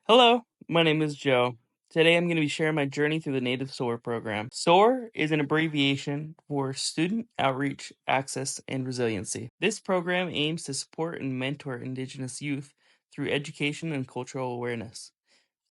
Hello, my name is Joe. Today I'm going to be sharing my journey through the Native SOAR program. SOAR is an abbreviation for Student Outreach, Access, and Resiliency. This program aims to support and mentor Indigenous youth through education and cultural awareness.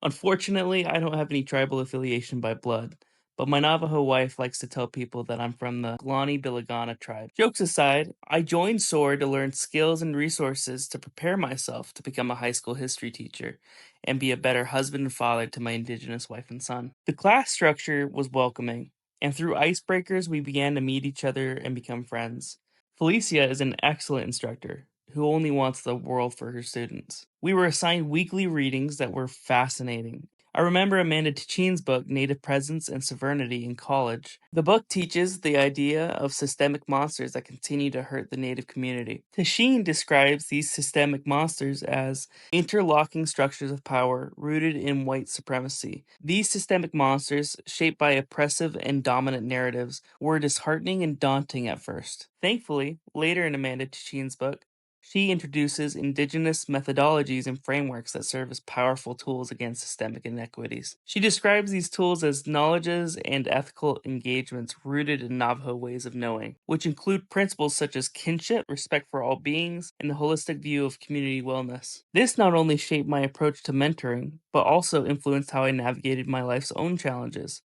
Unfortunately, I don't have any tribal affiliation by blood, but my Navajo wife likes to tell people that I'm from the Glani Bilagana tribe. Jokes aside, I joined SOAR to learn skills and resources to prepare myself to become a high school history teacher and be a better husband and father to my Indigenous wife and son. The class structure was welcoming, and through icebreakers, we began to meet each other and become friends. Felicia is an excellent instructor who only wants the world for her students. We were assigned weekly readings that were fascinating. I remember Amanda Tichin's book, Native Presence and Sovereignty in college. The book teaches the idea of systemic monsters that continue to hurt the Native community. Tichin describes these systemic monsters as interlocking structures of power rooted in white supremacy. These systemic monsters, shaped by oppressive and dominant narratives, were disheartening and daunting at first. Thankfully, later in Amanda Tichin's book, she introduces indigenous methodologies and frameworks that serve as powerful tools against systemic inequities. She describes these tools as knowledges and ethical engagements rooted in Navajo ways of knowing, which include principles such as kinship, respect for all beings, and the holistic view of community wellness. This not only shaped my approach to mentoring, but also influenced how I navigated my life's own challenges.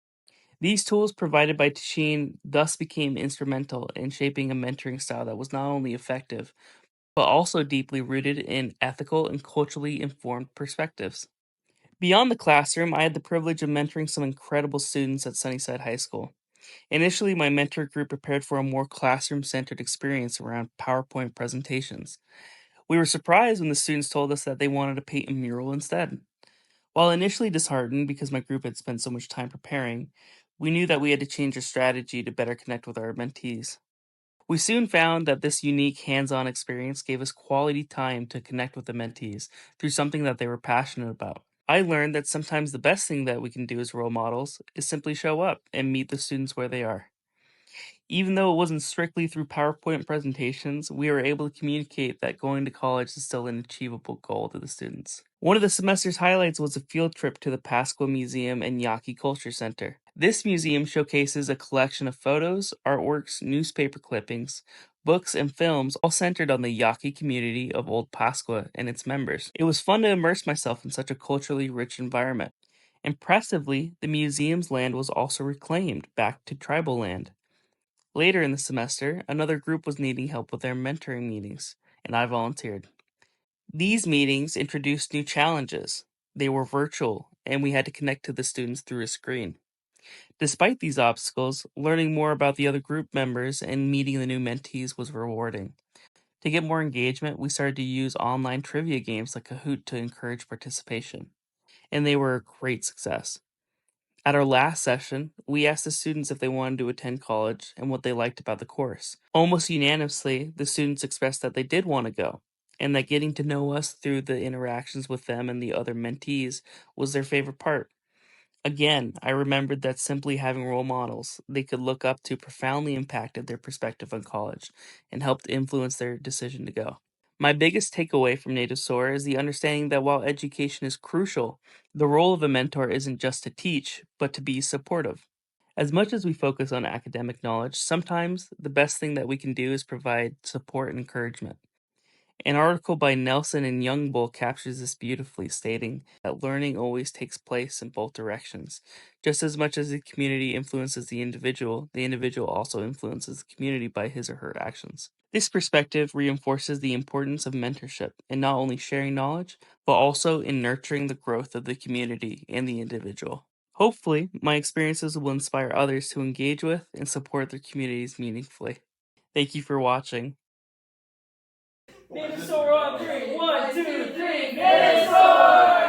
These tools provided by Tichin thus became instrumental in shaping a mentoring style that was not only effective, but also deeply rooted in ethical and culturally informed perspectives. Beyond the classroom, I had the privilege of mentoring some incredible students at Sunnyside High School. Initially, my mentor group prepared for a more classroom centered experience around PowerPoint presentations. We were surprised when the students told us that they wanted to paint a mural instead. While initially disheartened because my group had spent so much time preparing, we knew that we had to change our strategy to better connect with our mentees. We soon found that this unique hands on experience gave us quality time to connect with the mentees through something that they were passionate about. I learned that sometimes the best thing that we can do as role models is simply show up and meet the students where they are. Even though it wasn't strictly through PowerPoint presentations, we were able to communicate that going to college is still an achievable goal to the students. One of the semester's highlights was a field trip to the Pasqua Museum and Yaqui Culture Center. This museum showcases a collection of photos, artworks, newspaper clippings, books, and films, all centered on the Yaqui community of Old Pasqua and its members. It was fun to immerse myself in such a culturally rich environment. Impressively, the museum's land was also reclaimed back to tribal land. Later in the semester, another group was needing help with their mentoring meetings, and I volunteered. These meetings introduced new challenges. They were virtual, and we had to connect to the students through a screen. Despite these obstacles, learning more about the other group members and meeting the new mentees was rewarding. To get more engagement, we started to use online trivia games like Kahoot to encourage participation, and they were a great success. At our last session, we asked the students if they wanted to attend college and what they liked about the course. Almost unanimously, the students expressed that they did want to go, and that getting to know us through the interactions with them and the other mentees was their favorite part. Again, I remembered that simply having role models they could look up to profoundly impacted their perspective on college and helped influence their decision to go. My biggest takeaway from Native Soar is the understanding that while education is crucial, the role of a mentor isn't just to teach, but to be supportive. As much as we focus on academic knowledge, sometimes the best thing that we can do is provide support and encouragement. An article by Nelson and Youngbull captures this beautifully, stating that learning always takes place in both directions. Just as much as the community influences the individual also influences the community by his or her actions. This perspective reinforces the importance of mentorship in not only sharing knowledge, but also in nurturing the growth of the community and the individual. Hopefully, my experiences will inspire others to engage with and support their communities meaningfully. Thank you for watching. Native SOAR on three. 1, 2, 3. Native SOAR!